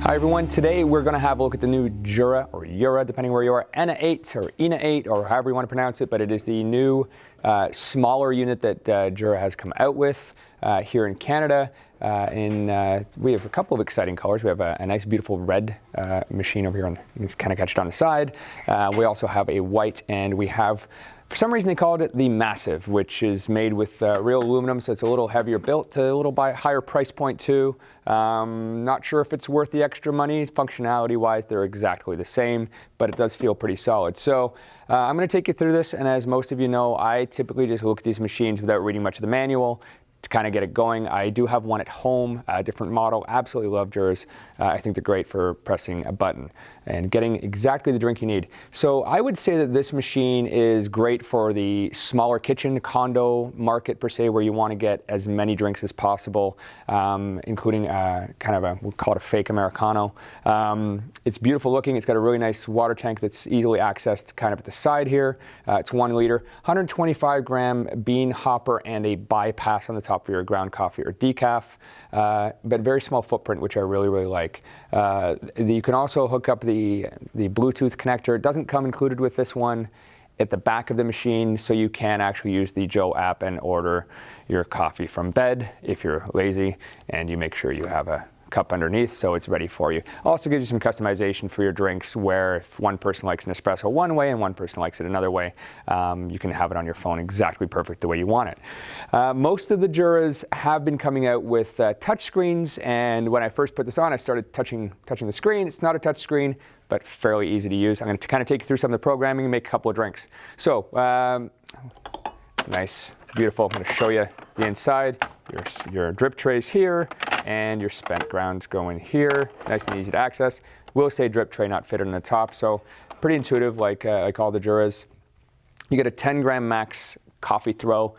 Hi everyone, today we're going to have a look at the new Jura, or Jura, depending where you are, ENA 8 or ENA 8, or however you want to pronounce it, but it is the new smaller unit that Jura has come out with here in Canada. We have a couple of exciting colors. We have a nice beautiful red machine over here, you can kind of catch it on the side. We also have a white, and we have, for some reason they called it the Massive, which is made with real aluminum, so it's a little heavier built, a little higher price point too. Not sure if it's worth the extra money. Functionality wise, they're exactly the same, but it does feel pretty solid. So I'm going to take you through this, and as most of you know, I typically just look at these machines without reading much of the manual to kind of get it going. I do have one at home, a different model. Absolutely love Juras. I think they're great for pressing a button and getting exactly the drink you need. So I would say that this machine is great for the smaller kitchen condo market per se, where you want to get as many drinks as possible, including kind of we'll call it a fake Americano. It's beautiful looking. It's got a really nice water tank that's easily accessed kind of at the side here. It's 1 liter, 125 gram bean hopper, and a bypass on the top for your ground coffee or decaf, but very small footprint, which I really like. You can also hook up the Bluetooth connector. It doesn't come included with this one at the back of the machine, so you can actually use the Joe app and order your coffee from bed if you're lazy, and you make sure you have a cup underneath so it's ready for you. Also gives you some customization for your drinks, where if one person likes an espresso one way and one person likes it another way, you can have it on your phone exactly perfect the way you want it. Most of the Juras have been coming out with touch screens, and when I first put this on, I started touching the screen. It's not a touch screen, but fairly easy to use. I'm going to kind of take you through some of the programming and make a couple of drinks. So nice, beautiful. I'm going to show you the inside. Your drip trays here, and your spent grounds go in here. Nice and easy to access. Will say drip tray, not fitted on the top, so pretty intuitive, like all the Juras. You get a 10 gram max coffee throw.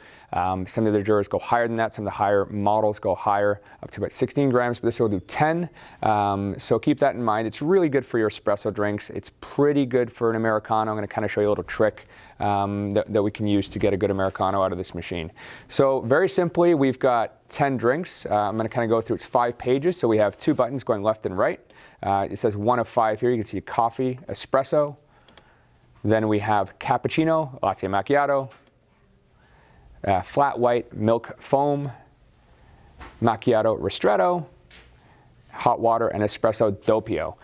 Some of the Juras go higher than that. Some of the higher models go higher, up to about 16 grams, but this will do 10. So keep that in mind. It's really good for your espresso drinks. It's pretty good for an Americano. I'm going to kind of show you a little trick that we can use to get a good Americano out of this machine. So very simply, we've got 10 drinks. I'm going to kind of go through, it's 5 pages. So we have 2 buttons going left and right. It says 1 of 5 here. You can see coffee, espresso. Then we have cappuccino, latte macchiato, flat white, milk foam, macchiato ristretto, hot water, and espresso doppio.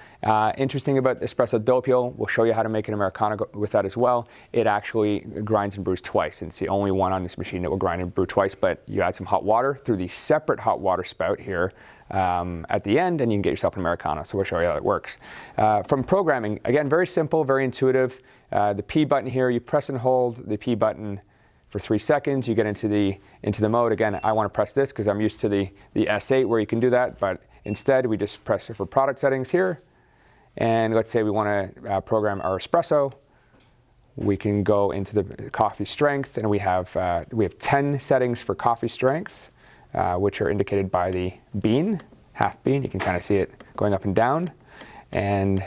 Interesting about espresso doppio, we'll show you how to make an Americano with that as well. It actually grinds and brews twice, and it's the only one on this machine that will grind and brew twice, but you add some hot water through the separate hot water spout here at the end, and you can get yourself an Americano. So we'll show you how it works. From programming, again, very simple, very intuitive. The P button here, you press and hold the P button for 3 seconds, you get into the mode. Again, I want to press this because I'm used to the S8 where you can do that, but instead we just press it for product settings here. And let's say we want to program our espresso. We can go into the coffee strength, and we have 10 settings for coffee strength, which are indicated by the bean, half bean. You can kind of see it going up and down. And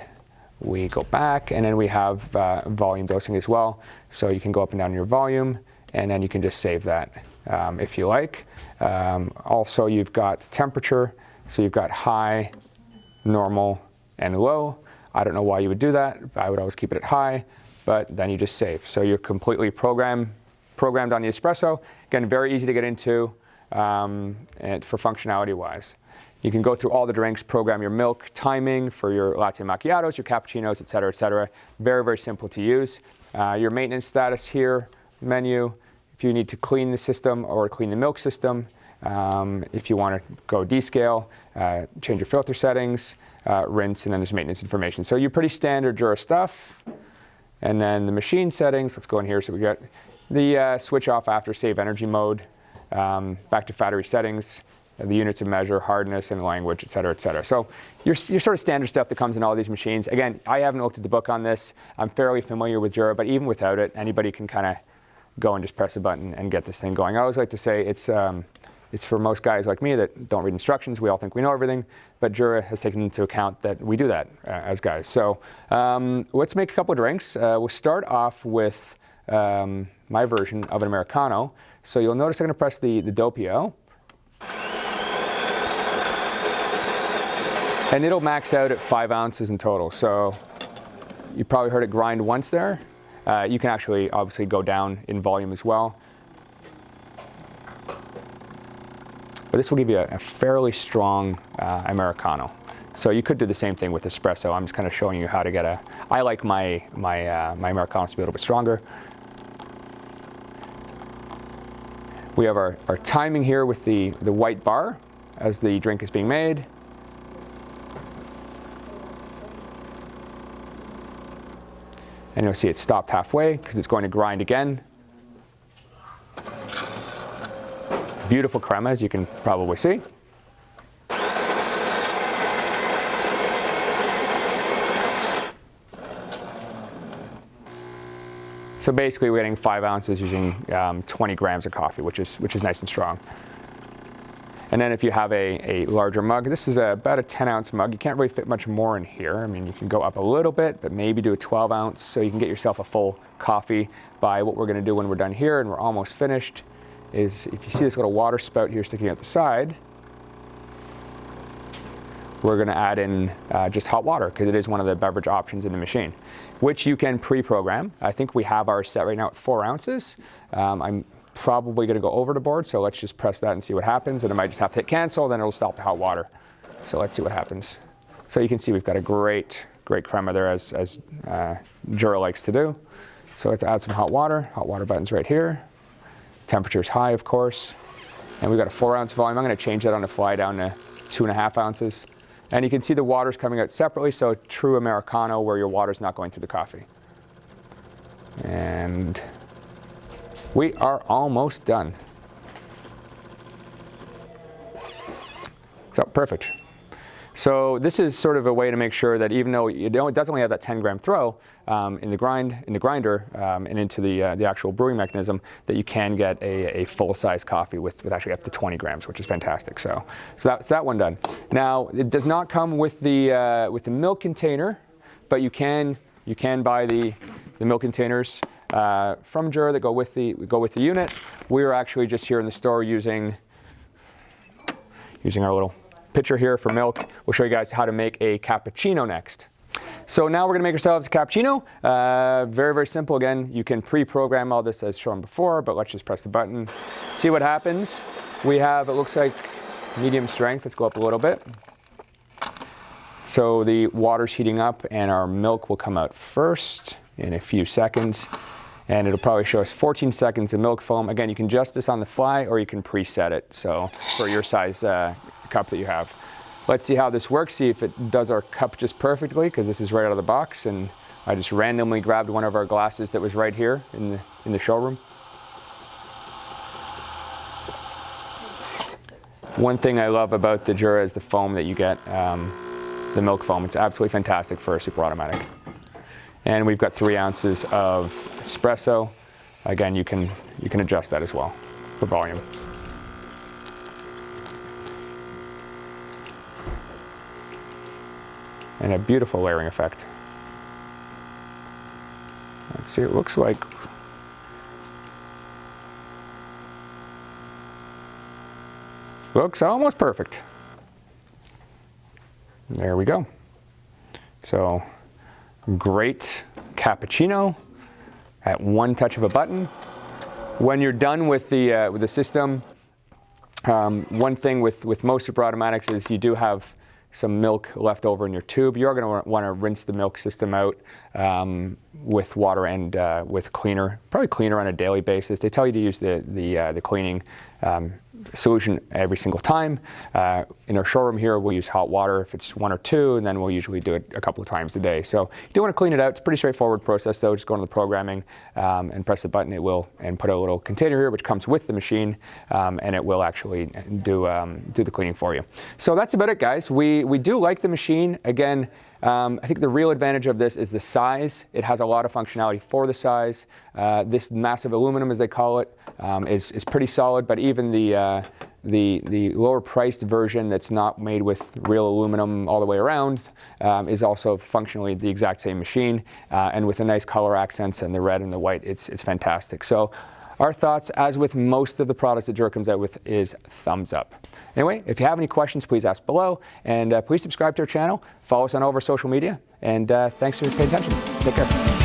we go back, and then we have volume dosing as well. So you can go up and down your volume, and then you can just save that if you like. Also, you've got temperature. So you've got high, normal, and low. I don't know why you would do that. I would always keep it at high, but then you just save. So you're completely programmed on the espresso. Again, very easy to get into and for functionality wise. You can go through all the drinks, program your milk, timing for your latte macchiatos, your cappuccinos, et cetera, et cetera. Very simple to use. Your maintenance status here, menu, if you need to clean the system or clean the milk system. If you want to go descale, change your filter settings, rinse, and then there's maintenance information. So you're pretty standard Jura stuff. And then the machine settings, let's go in here. So we got the switch off after save energy mode, back to factory settings, the units of measure, hardness, and language, et cetera, et cetera. So your sort of standard stuff that comes in all these machines. Again, I haven't looked at the book on this. I'm fairly familiar with Jura, but even without it, anybody can kind of go and just press a button and get this thing going. I always like to say it's for most guys like me that don't read instructions. We all think we know everything, but Jura has taken into account that we do that as guys. So let's make a couple of drinks. We'll start off with my version of an Americano. So you'll notice I'm going to press the doppio. And it'll max out at 5 ounces in total. So you probably heard it grind once there. You can actually obviously go down in volume as well. But this will give you a fairly strong Americano. So you could do the same thing with espresso. I'm just kind of showing you how to get I like my Americanos to be a little bit stronger. We have our timing here with the white bar as the drink is being made. And you'll see it stopped halfway because it's going to grind again. Beautiful crema, as you can probably see. So basically we're getting 5 ounces using 20 grams of coffee, which is nice and strong. And then if you have a larger mug, this is about a 10-ounce mug. You can't really fit much more in here. I mean, you can go up a little bit, but maybe do a 12-ounce so you can get yourself a full coffee. By what we're going to do when we're done here and we're almost finished is, if you see this little water spout here sticking out the side, we're going to add in just hot water because it is one of the beverage options in the machine, which you can pre-program. I think we have ours set right now at 4 ounces. I'm probably going to go over the board, so let's just press that and see what happens. And I might just have to hit cancel, then it'll stop the hot water. So let's see what happens. So you can see we've got a great crema there, as Jura likes to do. So let's add some hot water. Hot water button's right here. Temperature's high, of course. And we've got a 4-ounce volume. I'm going to change that on the fly down to 2.5 ounces. And you can see the water's coming out separately, so true Americano where your water's not going through the coffee. And we are almost done. So perfect. So this is sort of a way to make sure that even though it does only have that 10-gram throw in the grinder and into the actual brewing mechanism, that you can get a full-size coffee with actually up to 20 grams, which is fantastic. So that's that one done. Now it does not come with the milk container, but you can buy the milk containers from Jura that go with the unit. We are actually just here in the store using our little pitcher here for milk. We'll show you guys how to make a cappuccino next. So now we're going to make ourselves a cappuccino. Very, very simple. Again, you can pre-program all this as shown before, but let's just press the button, see what happens. We have, it looks like, medium strength. Let's go up a little bit. So the water's heating up and our milk will come out first in a few seconds. And it'll probably show us 14 seconds of milk foam. Again, you can adjust this on the fly or you can preset it. So for your size cup that you have. Let's see how this works, see if it does our cup just perfectly, because this is right out of the box. And I just randomly grabbed one of our glasses that was right here in the showroom. One thing I love about the Jura is the foam that you get, the milk foam. It's absolutely fantastic for a super automatic. And we've got 3 ounces of espresso. Again, you can adjust that as well for volume. And a beautiful layering effect. Let's see, it looks like looks almost perfect. There we go. So great cappuccino at one touch of a button. When you're done with the system, one thing with most super automatics is you do have some milk left over in your tube. You're going to want to rinse the milk system out with water and with cleaner, probably cleaner on a daily basis. They tell you to use the cleaning solution every single time. In our showroom here, we'll use hot water if it's 1 or 2, and then we'll usually do it a couple of times a day. So you do want to clean it out. It's a pretty straightforward process though. Just go into the programming and press the button. It will, and put a little container here which comes with the machine, and it will actually do the cleaning for you. So that's about it, guys. We do like the machine. Again, I think the real advantage of this is the size. It has a lot of functionality for the size. This massive aluminum, as they call it, is pretty solid, but even the lower priced version that's not made with real aluminum all the way around is also functionally the exact same machine, and with the nice color accents and the red and the white, it's fantastic. So Our thoughts, as with most of the products that Jura comes out with, is thumbs up. Anyway, if you have any questions, please ask below, and please subscribe to our channel, follow us on all of our social media, and thanks for paying attention. Take care.